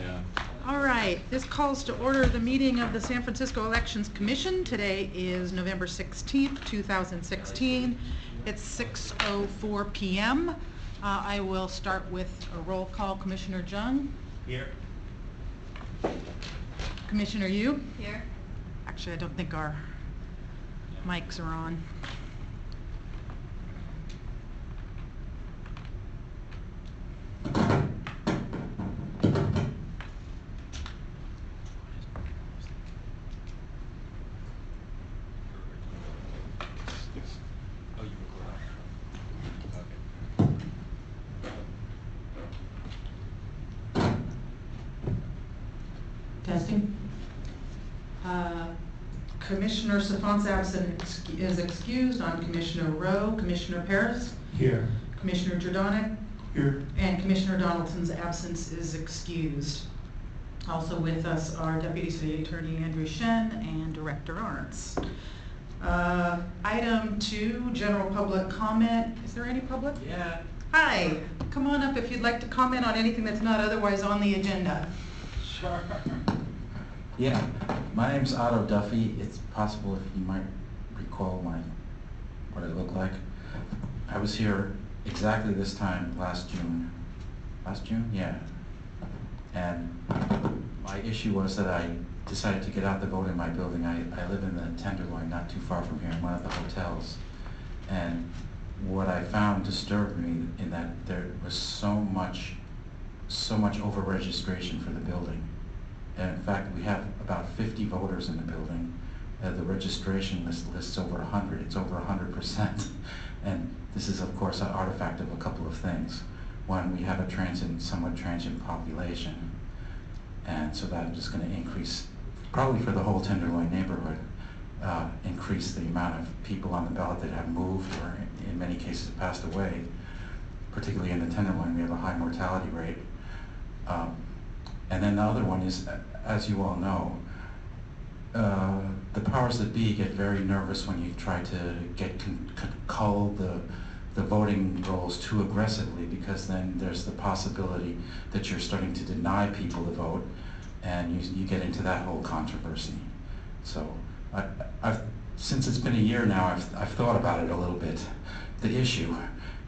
Yeah. All right, this calls to order the meeting of the San Francisco Elections Commission. Today is November 16th, 2016. It's 6:04 p.m. I will start with a roll call. Commissioner Jung? Here. Commissioner Yu? Here. Actually, I don't think our mics are on. Testing. Commissioner Safon's absent is excused. I'm Commissioner Rowe. Commissioner Paris? Here. Commissioner Jordanek? Here. And Commissioner Donaldson's absence is excused. Also with us are Deputy City Attorney Andrew Shen and Director Arntz. Item 2, general public comment. Is there any public? Yeah. Hi, come on up if you'd like to comment on anything that's not otherwise on the agenda. Sure. Yeah, my name's Otto Duffy. It's possible if you might recall what I look like. I was here exactly this time last June. Last June? Yeah. And my issue was that I decided to get out the vote in my building. I live in the Tenderloin, not too far from here, in one of the hotels. And what I found disturbed me in that there was so much over-registration for the building. And in fact, we have about 50 voters in the building. The registration lists over 100. It's over 100%. And this is, of course, an artifact of a couple of things. One, we have a somewhat transient population. And so that is going to increase, probably for the whole Tenderloin neighborhood, increase the amount of people on the ballot that have moved or in many cases passed away. Particularly in the Tenderloin, we have a high mortality rate. And then the other one is, as you all know, the powers that be get very nervous when you try to cull the voting rolls too aggressively, because then there's the possibility that you're starting to deny people the vote, and you get into that whole controversy. So since it's been a year now, I've thought about it a little bit, the issue,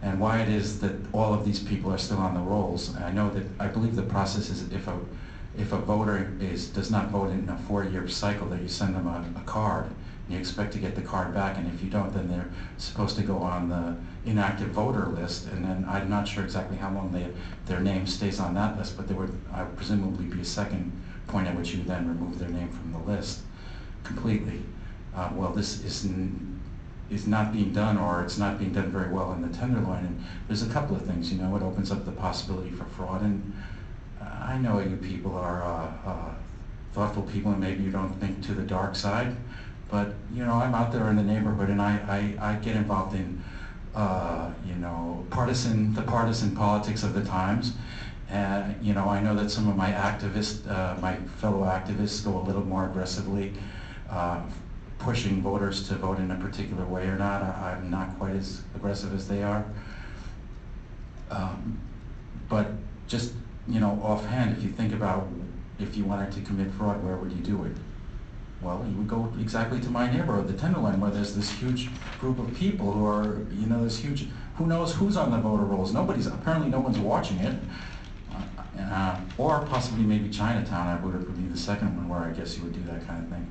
and why it is that all of these people are still on the rolls. And I believe the process is if a voter does not vote in a 4-year cycle, that you send them a card, and you expect to get the card back, and if you don't, then they're supposed to go on the inactive voter list, and then I'm not sure exactly how long their name stays on that list, but there would presumably be a second point at which you then remove their name from the list completely. Well, this is not being done, or it's not being done very well in the Tenderloin, and there's a couple of things. It opens up the possibility for fraud, and I know you people are thoughtful people, and maybe you don't think to the dark side, but I'm out there in the neighborhood, and I get involved in the partisan politics of the times. And I know that some of my my fellow activists go a little more aggressively, pushing voters to vote in a particular way or not. I'm not quite as aggressive as they are. But just, offhand, if you think about if you wanted to commit fraud, where would you do it? Well, you would go exactly to my neighborhood, the Tenderloin, where there's this huge group of people who are, this huge, who knows who's on the voter rolls? Apparently no one's watching it. Or possibly maybe Chinatown, I would be the second one where I guess you would do that kind of thing.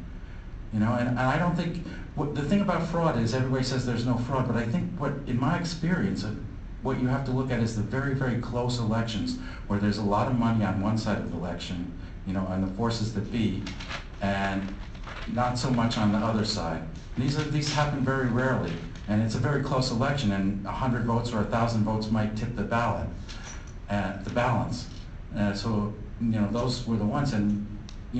And I don't think, the thing about fraud is everybody says there's no fraud, but I think in my experience, what you have to look at is the very, very close elections where there's a lot of money on one side of the election, on the forces that be, and not so much on the other side. These happen very rarely, and it's a very close election, and 100 votes or 1,000 votes might tip the ballot, the balance. So those were the ones, and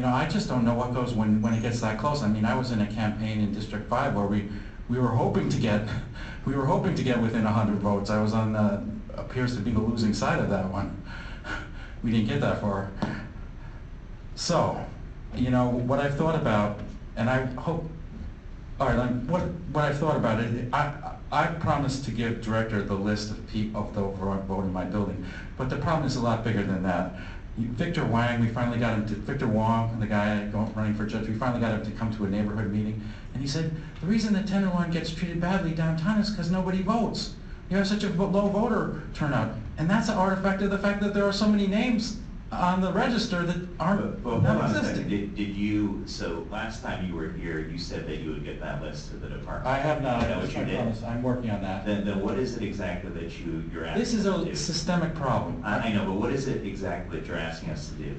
I just don't know what goes when it gets that close. I was in a campaign in District 5 where we were hoping to get within 100 votes. I was on appears to be the losing side of that one. We didn't get that far. So, what I've thought about, and I hope, all right, what I've thought about it, I promised to give Director the list of the vote in my building, but the problem is a lot bigger than that. Victor Wang, we finally got him to, Victor Wong, the guy running for judge, we finally got him to come to a neighborhood meeting, and he said, the reason that Tenderloin gets treated badly downtown is because nobody votes. You have such a low voter turnout, and that's an artifact of the fact that there are so many names on the register that aren't But hold on a existing. second, did you, so last time you were here, you said that you would get that list to the department. I have not. Is that what you did? I'm working on that. Then what is it exactly that you're asking This is us to a do? systemic problem. I know, but what is it exactly that you're asking us to do?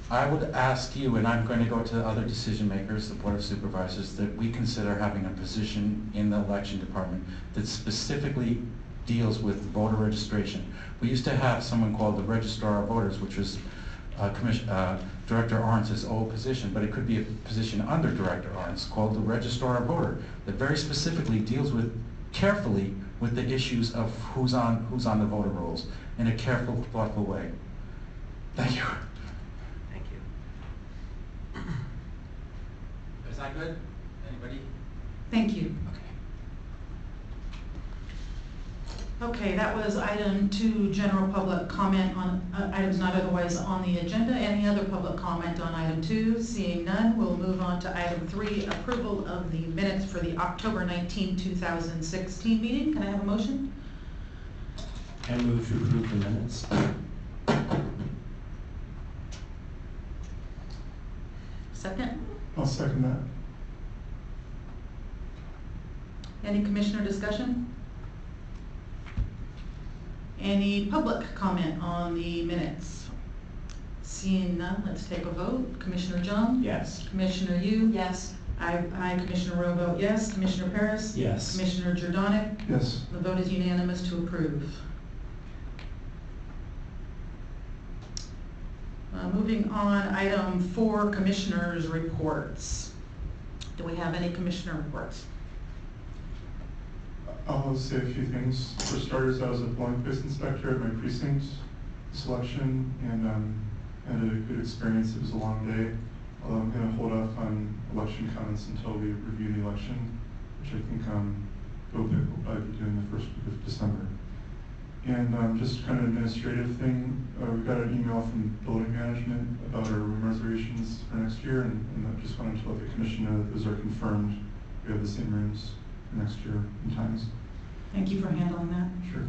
I would ask you, and I'm going to go to other decision makers, the Board of Supervisors, that we consider having a position in the election department that specifically deals with voter registration. We used to have someone called the Registrar of Voters, which was Director Arndt's old position, but it could be a position under Director Arndt's called the Registrar of Voter that very specifically deals with carefully with the issues of who's on the voter rolls in a careful, thoughtful way. Thank you. Thank you. Is that good? Anybody? Thank you. Okay. Okay, that was item 2, general public comment on items not otherwise on the agenda. Any other public comment on item 2? Seeing none, we'll move on to item 3, approval of the minutes for the October 19, 2016 meeting. Can I have a motion? I move to approve the minutes. Second? I'll second that. Any commissioner discussion? Any public comment on the minutes? Seeing none, let's take a vote. Commissioner Jung? Yes. Commissioner Yu? Yes. I, Commissioner Rowe vote yes. Commissioner Paris? Yes. Commissioner Jordanek? Yes. The vote is unanimous to approve. Moving on, item 4, commissioners' reports. Do we have any commissioner reports? I'll say a few things. For starters, I was a polling place inspector at my precinct this election and had a good experience. It was a long day. Although I'm going to hold off on election comments until we review the election, which I think BOPIC will probably be doing the first week of December. And just kind of administrative thing, we got an email from building management about our room reservations for next year, and I just wanted to let the commission know that those are confirmed. We have the same rooms for next year in times. Thank you for handling that. Sure.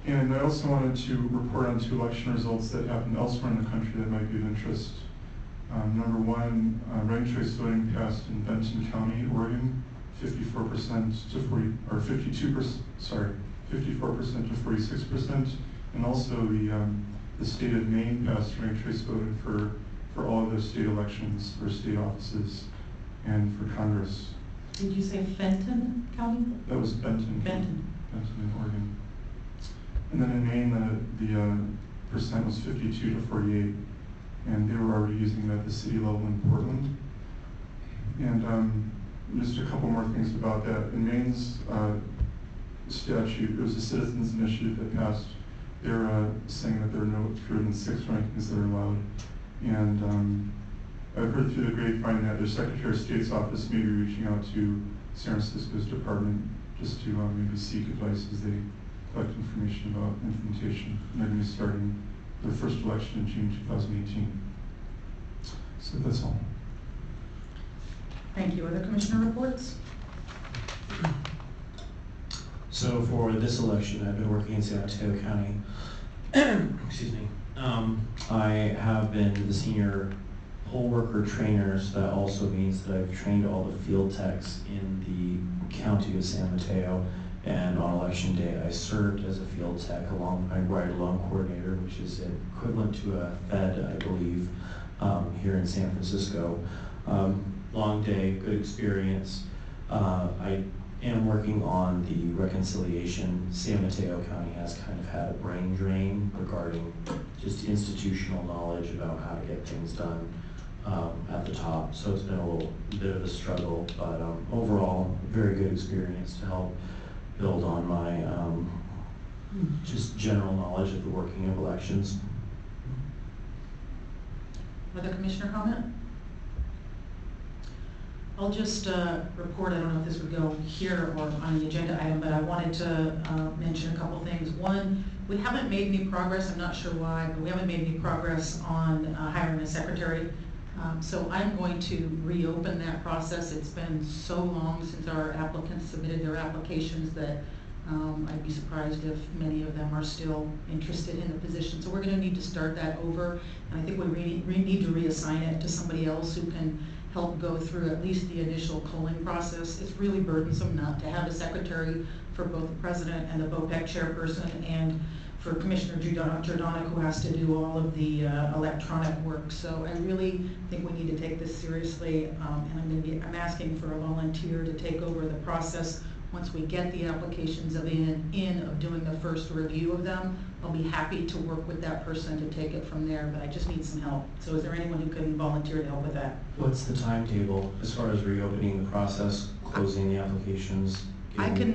And I also wanted to report on 2 election results that happened elsewhere in the country that might be of interest. Number 1, ranked choice voting passed in Benton County, Oregon, 54% to 40, or 52%, sorry, 54% to 46%. And also the state of Maine passed ranked choice voting for all of their state elections, for state offices, and for Congress. Did you say Fenton County? That was Benton. Benton. Benton in Oregon. And then in Maine, the percent was 52 to 48, and they were already using that at the city level in Portland. And just a couple more things about that. In Maine's statute, it was a citizens initiative that passed. They're saying that there are no fewer than 6 rankings that are allowed. And I've heard through the grapevine that their Secretary of State's office may be reaching out to San Francisco's department just to maybe seek advice as they collect information about implementation. And they're going to be starting their first election in June 2018. So that's all. Thank you. Other commissioner reports? So for this election, I've been working in San Mateo County. Excuse me. I have been the senior poll worker trainer, so that also means that I've trained all the field techs in the county of San Mateo. And on election day, I served as a field tech I ride-along coordinator, which is equivalent to a Fed, I believe, here in San Francisco. Long day, good experience. I am working on the reconciliation. San Mateo County has kind of had a brain drain regarding just institutional knowledge about how to get things done at the top. So it's been a little bit of a struggle, but overall, very good experience to help build on my just general knowledge of the working of elections. Other commissioner comment? I'll just report, I don't know if this would go here or on the agenda item, but I wanted to mention a couple things. One, We haven't made any progress, I'm not sure why, but we haven't made any progress on hiring a secretary. So I'm going to reopen that process. It's been so long since our applicants submitted their applications that I'd be surprised if many of them are still interested in the position. So we're going to need to start that over, and I think we need to reassign it to somebody else who can help go through at least the initial culling process. It's really burdensome not to have a secretary for both the president and the BOPEC chairperson, and for Commissioner Jordanek, who has to do all of the electronic work. So I really think we need to take this seriously, and I'm asking for a volunteer to take over the process. Once we get the applications of doing the first review of them, I'll be happy to work with that person to take it from there, but I just need some help. So is there anyone who can volunteer to help with that? What's the timetable as far as reopening the process, closing the applications? I can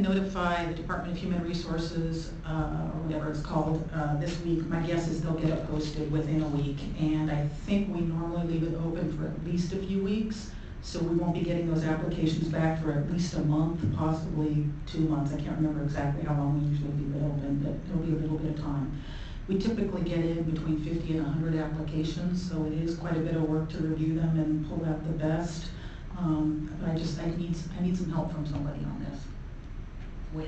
notify the Department of Human Resources, or whatever it's called, this week. My guess is they'll get it posted within a week, and I think we normally leave it open for at least a few weeks. So we won't be getting those applications back for at least a month, possibly 2 months. I can't remember exactly how long we usually leave it open, but there'll be a little bit of time. We typically get in between 50 and 100 applications, so it is quite a bit of work to review them and pull out the best. But I need some help from somebody on this. We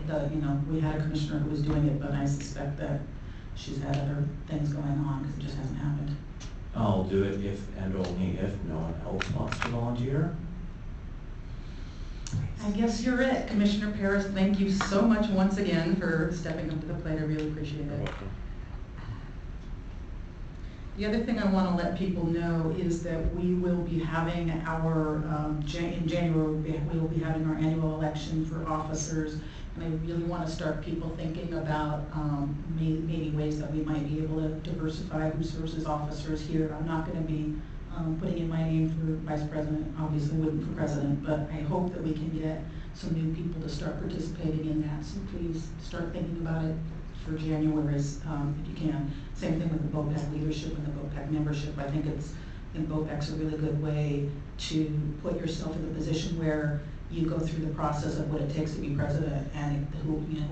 had a commissioner who was doing it, but I suspect that she's had other things going on because it just hasn't happened. I'll do it if and only if no one else wants to volunteer. I guess you're it, Commissioner Paris. Thank you so much once again for stepping up to the plate. I really appreciate it. You're welcome. The other thing I want to let people know is that we will be having our, in January, we will be having our annual election for officers. And I really want to start people thinking about maybe ways that we might be able to diversify who serves as officers here. I'm not going to be putting in my name for vice president, obviously wouldn't for president, but I hope that we can get some new people to start participating in that. So please start thinking about it for January if you can. Same thing with the BOPEC leadership and the BOPEC membership. I think BOPEC's a really good way to put yourself in a position where you go through the process of what it takes to be president, and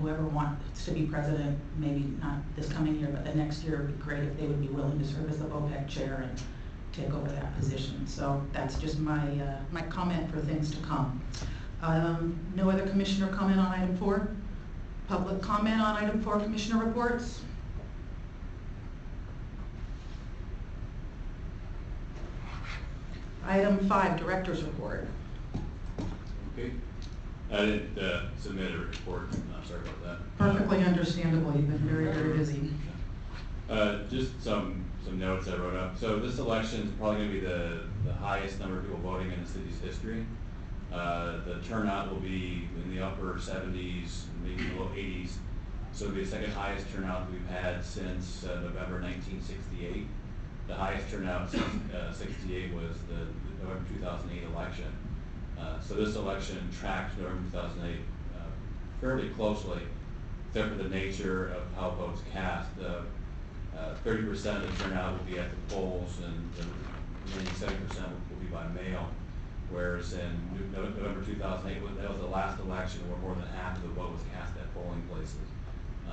whoever wants to be president, maybe not this coming year, but the next year, would be great if they would be willing to serve as the BOPEC chair and take over that position. So that's just my comment for things to come. No other commissioner comment on item 4? Public comment on item 4, commissioner reports? Item 5, director's report. Okay. I didn't submit a report. I'm sorry about that. Perfectly understandable. You've been very, very busy. Just some notes I wrote up. So this election is probably going to be the highest number of people voting in the city's history. The turnout will be in the upper 70s, maybe low 80s. So it'll be the second highest turnout we've had since November 1968. The highest turnout since 68 was the November 2008 election. So this election tracked November 2008 fairly closely, except for the nature of how votes cast. 30% of the turnout will be at the polls, and the remaining 70% will be by mail. Whereas in November 2008, that was the last election where more than half of the vote was cast at polling places.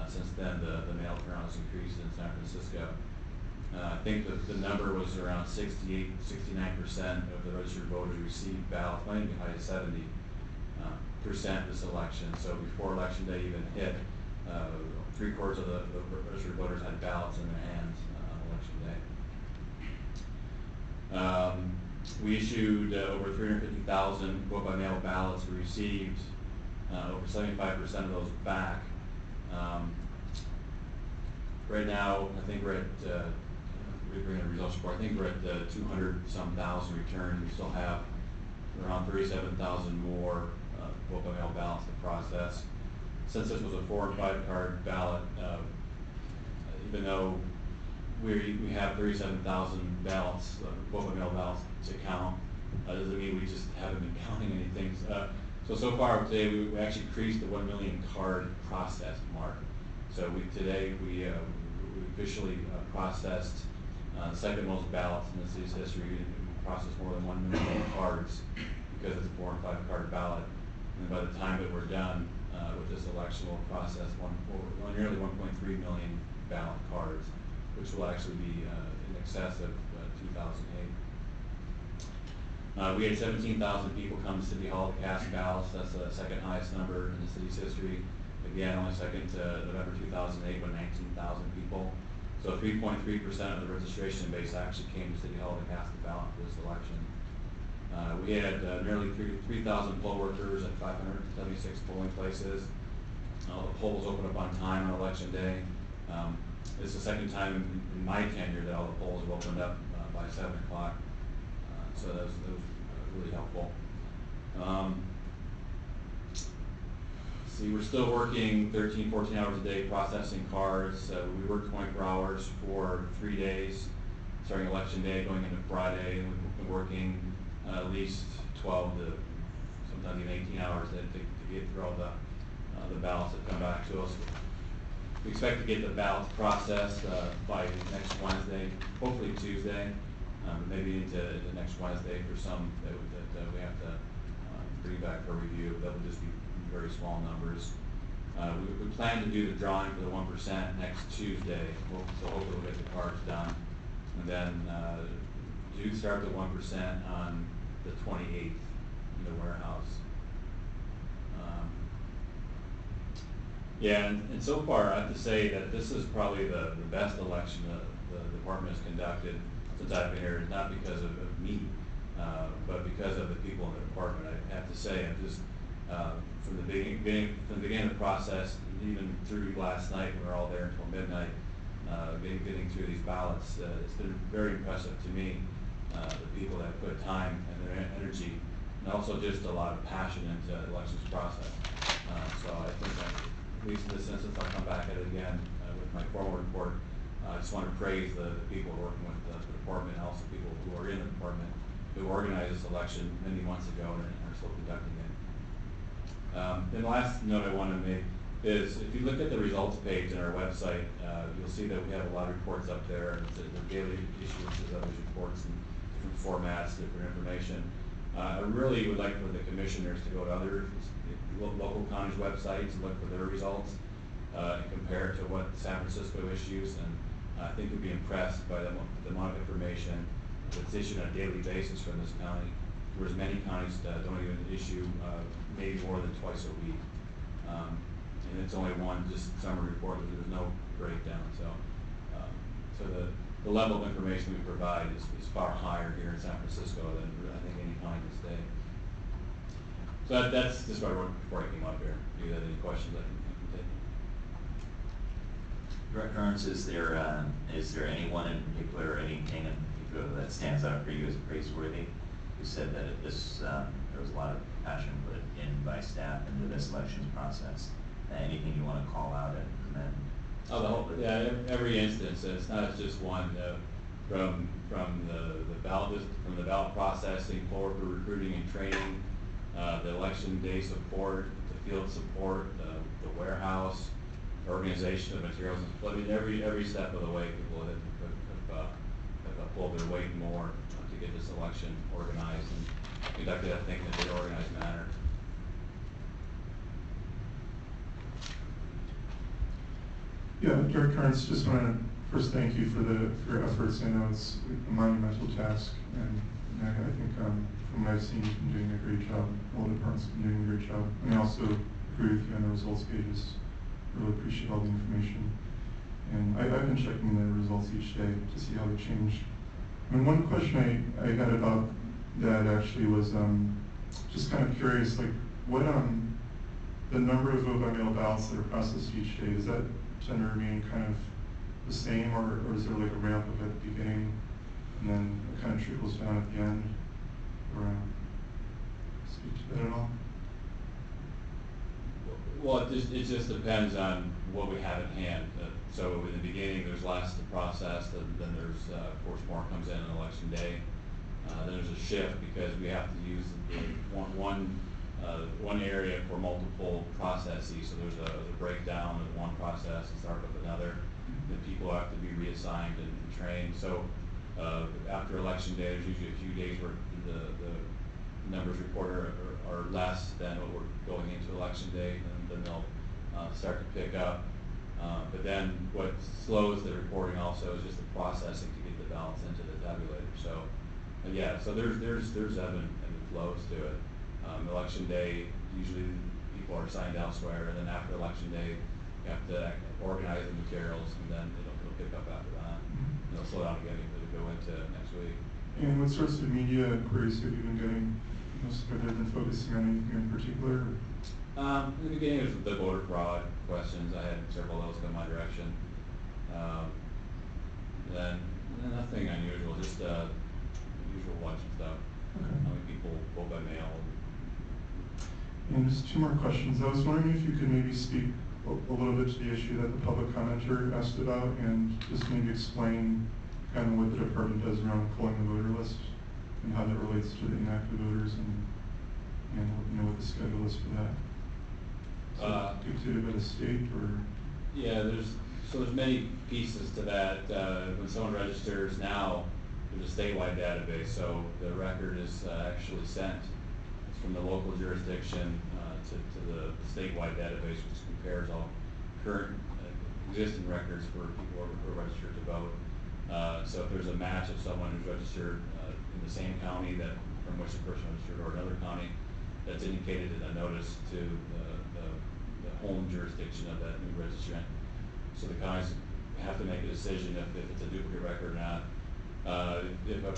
Since then, the mail turnout has increased in San Francisco. I think the number was around 68, 69% of the registered voters received ballots, might be high as 70% this election. So before election day even hit, 3/4 of the registered voters had ballots in their hands on election day. We issued over 350,000 vote-by-mail ballots. We received over 75% of those back. Right now, I think we're at, we bring a results report, I think we're at 200-some thousand returned. We still have around 37,000 more vote-by-mail ballots to process. Since this was a 4- and 5-card ballot, even though we have 37,000 ballots, vote-by-mail ballots to count, doesn't mean we just haven't been counting anything. So far today, we actually increased the 1 million card process mark. So today we officially processed the second most ballots in the city's history. We processed more than 1 million cards because it's a 4- and 5-card ballot. And by the time that we're done, with this election, will process nearly 1.3 million ballot cards, which will actually be in excess of 2008. We had 17,000 people come to City Hall to cast ballots. That's the second highest number in the city's history. Again, only second to November 2008 when 19,000 people. So 3.3% of the registration base actually came to City Hall to cast the ballot for this election. We had nearly 3,000 poll workers at 576 polling places. All the polls opened up on time on election day. It's the second time in my tenure that all the polls have opened up by 7 o'clock. So that was really helpful. See, we're still working 13, 14 hours a day processing cards. We work 24 hours for 3 days, starting election day, going into Friday, and we've been working at least 12 to sometimes even 18 hours to get through all the ballots that come back to us. We expect to get the ballots processed by next Wednesday, hopefully Tuesday, maybe into next Wednesday for some that we have to bring back for review. That would just be very small numbers. We plan to do the drawing for the 1% next Tuesday, so hopefully we'll get the cards done. And then do start the 1% on the 28th in the warehouse. Yeah, and so far I have to say that this is probably the best election the department has conducted since I've been here, not because of me, but because of the people in the department. I have to say, I'm just from the beginning of the process, even through last night, we were all there until midnight, getting through these ballots. It's been very impressive to me, the people that put time and their energy, and also just a lot of passion into the elections process. So I think that, at least in this instance, I'll come back at it again with my formal report. I just want to praise the people working with the department, and also people who are in the department who organized this election many months ago and are still conducting it. Then the last note I want to make is, if you look at the results page on our website, you'll see that we have a lot of reports up there. The daily issuances of those reports in different formats, different information. I really would like for the commissioners to go to other local counties' websites and look for their results and compare it to what San Francisco issues. And I think you'll be impressed by the amount of information that's issued on a daily basis from this county, whereas many counties don't even issue maybe more than twice a week. And it's only one just summary report, there's no breakdown. So the level of information we provide is far higher here in San Francisco than I think any county in the state. So that's just what I wrote before I came up here. If you have any questions, I can take. Director Arns, is there anyone in particular or anything in particular that stands out for you as praiseworthy? You said that there was a lot of passion put in by staff into this elections process. Anything you want to call out and commend? Oh, every instance. It's not just one. From the ballot processing, forward for recruiting and training, the election day support, the field support, the warehouse, organization of materials. I mean, every step of the way, people have pulled their weight more to get this election organized and conducted, I think, in a very organized manner. Yeah, Director Arns, just want to first thank you for your efforts. I know it's a monumental task, and I think from what I've seen, you've been doing a great job. All the departments have been doing a great job. And I also agree with you on the results pages. Really appreciate all the information. And I've been checking the results each day to see how they changed. I mean, one question I had about that actually was just kind of curious, like what the number of vote by mail ballots that are processed each day, does that tend to remain kind of the same, or is there like a ramp up at the beginning and then it kind of trickles down at the end? Or speak to that at all? Well, it just depends on what we have at hand. So in the beginning, there's less to process, then there's, of course, more comes in on election day. Then there's a shift because we have to use one area for multiple processes. So there's a breakdown of one process and start with another. Then people have to be reassigned and trained. So after election day, there's usually a few days where numbers reported are less than what we're going into election day, and then they'll start to pick up. But then what slows the reporting also is just the processing to get the ballots into the tabulator. So, yeah, so there's ebb and flows to it. Election day, usually people are signed elsewhere, and then after election day, you have to organize the materials, and then it'll pick up after that. And it'll slow down again as we go into next week. And what sorts of media queries have you been getting? Have they been focusing on anything in particular? In the beginning, it was the voter fraud questions. I had several of those come my direction. Then nothing unusual, just usual election stuff. Okay. How many people vote by mail? And just two more questions. I was wondering if you could maybe speak a little bit to the issue that the public commenter asked about, and just maybe explain kind of what the department does around pulling the voter list and how that relates to the inactive voters, and what the schedule is for that. Dictated by the state, or? Yeah, there's many pieces to that. When someone registers now, there's a statewide database, so the record is actually sent from the local jurisdiction to the statewide database, which compares all current existing records for people who are registered to vote. So if there's a match of someone who's registered in the same county from which the person registered, or another county, that's indicated in a notice to the home jurisdiction of that new registrant. So the counties have to make a decision if it's a duplicate record or not. If a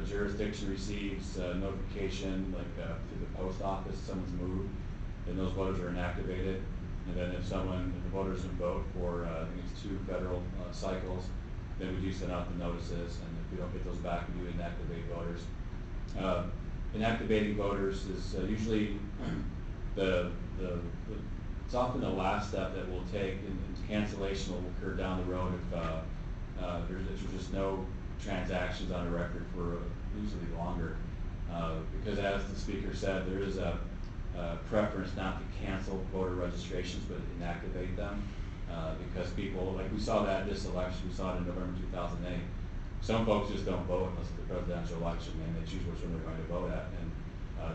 jurisdiction receives notification, like through the post office, someone's moved, then those voters are inactivated. And then if the voters don't vote for, I think it's 2 federal cycles, then we do send out the notices, and if we don't get those back, we do inactivate voters. Inactivating voters is usually it's often the last step that we'll take, and cancellation will occur down the road if there's just no transactions on the record for usually longer. Because as the speaker said, there is a preference not to cancel voter registrations, but inactivate them. Because people, like we saw that this election, we saw it in November 2008. Some folks just don't vote unless it's the presidential election, and they choose which one they're going to vote at. And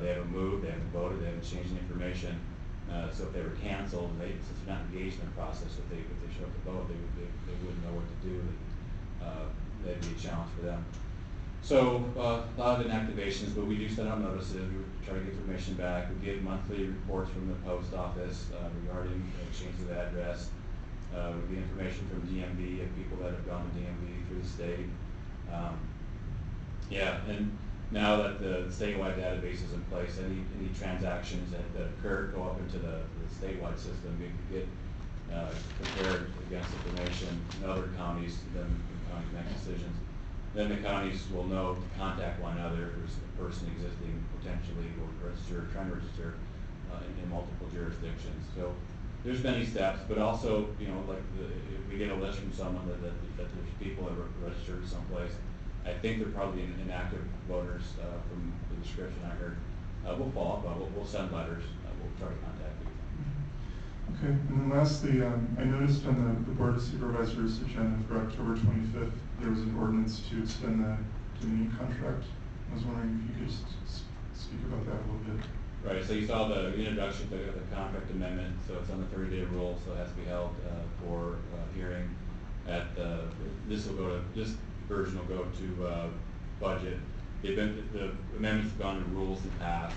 they haven't moved, they haven't voted, they haven't changed the information. So if they were canceled, since they're not engaged in the process, if they show up to vote, they wouldn't know what to do. That'd be a challenge for them. So a lot of inactivations, but we do send out notices. We try to get information back. We get monthly reports from the post office regarding changes of address. We get information from DMV of people that have gone to DMV through the state. And now that the statewide database is in place, any transactions that occur go up into the statewide system. We can get compared against information in other counties, then the counties make decisions. Then the counties will know to contact one another if there's a person existing potentially or trying to register in multiple jurisdictions. So there's many steps, but also, like if we get a list from someone that there's people that are registered someplace, I think they're probably inactive voters from the description I heard. We'll follow up, we'll send letters, we'll try to contact people. Okay, and then lastly, I noticed on the Board of Supervisors agenda for October 25th, there was an ordinance to extend the Dominion contract. I was wondering if you could just speak about that a little bit. Right, so you saw the introduction to the contract amendment, so it's on the 30-day rule, so it has to be held for hearing at, this version will go to budget. The amendments have gone to rules and passed.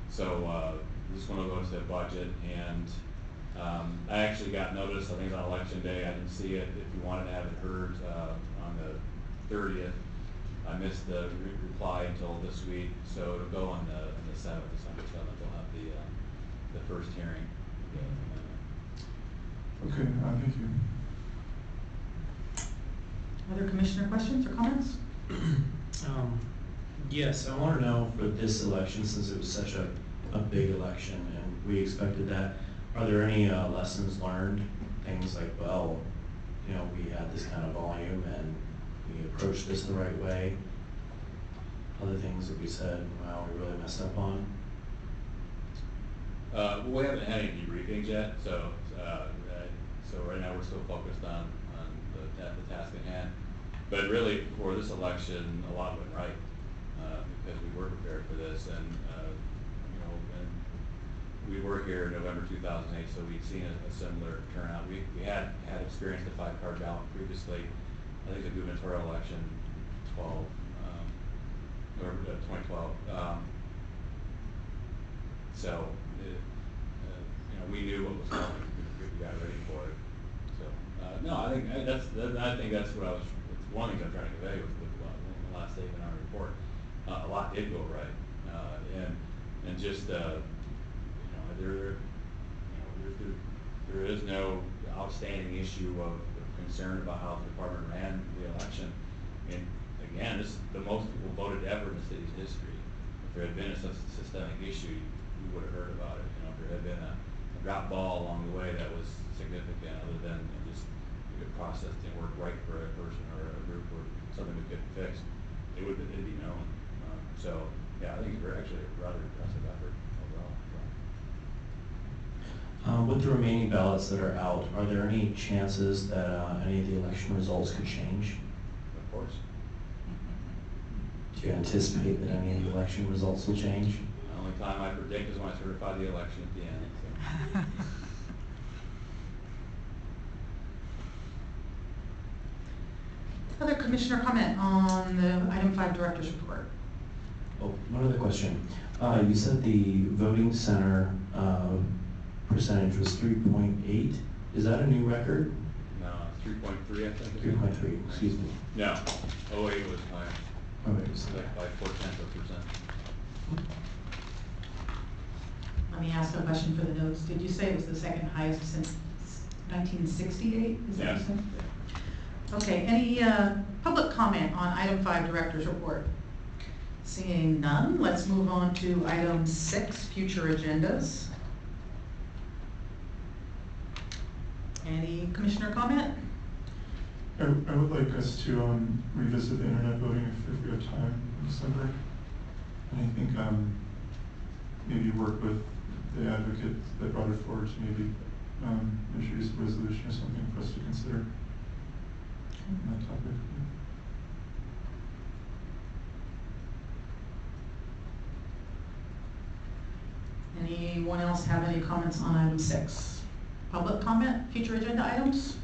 So this one will go to budget, and I actually got notice, I think it was on election day, I didn't see it. If you wanted to have it heard on the 30th, I missed the reply until this week, so it'll go on the 7th, December 7th, we'll have the first hearing. Okay, thank you. Other commissioner questions or comments? Yes, I want to know for this election, since it was such a big election and we expected that, are there any lessons learned? Things like, well, we had this kind of volume and we approached this the right way. Other things that we said, wow, we really messed up on. We haven't had any debriefings yet, so right now we're still focused on the task at hand. But really, for this election, a lot went right. as we were prepared for this, and, you know, and we were here in November 2008, so we'd seen a similar turnout. We had experienced a 5-card ballot previously. I think the gubernatorial election, November 2012. So, you know, we knew what was coming. We got ready for it. So, no, I think that's what I was. It's one thing I'm trying to convey with the last statement in our report. A lot did go right, and just you know, there is no outstanding issue of concern about how the department ran the election. And again, this is the most people voted ever in the city's history. If there had been a systemic issue, we would have heard about it. You know, if there had been a drop ball along the way that was significant, other than just the process didn't work right for a person or a group or something we couldn't fix, it'd be known. So yeah, I think it's actually a rather impressive effort overall. With the remaining ballots that are out, are there any chances that any of the election results could change? Of course. Do you anticipate that any of the election results will change? The only time I predict is when I certify the election at the end. So. Other commissioner comment on the item 5 director's report? Oh, one other question. You said the voting center percentage was 3.8. Is that a new record? No, 3.3 I think. 3.3, excuse me. No, 08 was higher. Oh, wait, was Like by 0.4%. Let me ask a question for the notes. Did you say it was the second highest since 1968? Is that what you said? Okay, any public comment on item 5 director's report? Seeing none, let's move on to item 6, future agendas. Any commissioner comment? I would like us to revisit the internet voting if we have time in December. And I think maybe work with the advocate that brought it forward to maybe introduce a resolution or something for us to consider on that topic. Anyone else have any comments on item 6? Public comment, future agenda items?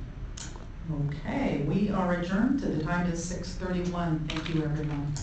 Okay, we are adjourned. The time is 6:31. Thank you, everyone.